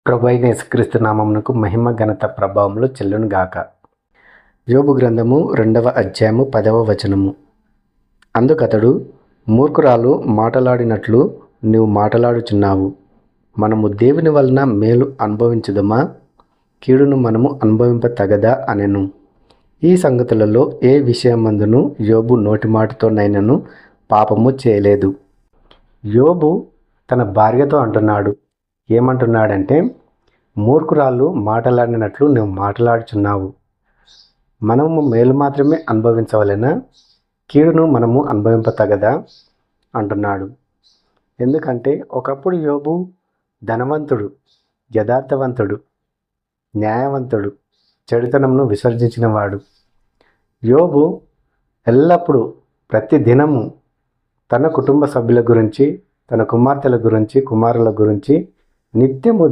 ప్రభు యేసుక్రీస్తు నామమునకు మహిమ ఘనత ప్రభావములు చెల్లును గాక. యోబు గ్రంథము 2వ అధ్యాయము 10వ వచనము. అందుకతడు, మూర్ఖురాలు మాటలాడినట్లు నీవు మాటలాడుచున్నావు. మనము దేవుని వలన మేలు అనుభవించుదమా, కీడును మనము అనుభవింపతగదా అనెను. ఈ సంగతులలో ఏ విషయమందును యోబు నోటి మాటతోనైనను పాపము చేయలేదు. యోబు తన భార్యతో అంటున్నాడు. ఏమంటున్నాడంటే, మూర్ఖురాళ్ళు మాటలాడినట్లు నువ్వు మాట్లాడుచున్నావు. మనము మేలు మాత్రమే అనుభవించవలెనా, కీడును మనము అనుభవింపతగదా అంటున్నాడు. ఎందుకంటే ఒకప్పుడు యోబు ధనవంతుడు, యథార్థవంతుడు, న్యాయవంతుడు, చెడుతనంను విసర్జించినవాడు. యోబు ఎల్లప్పుడూ ప్రతి దినము తన కుటుంబ సభ్యుల గురించి, తన కుమార్తెల గురించి, కుమారుల గురించి నిత్యము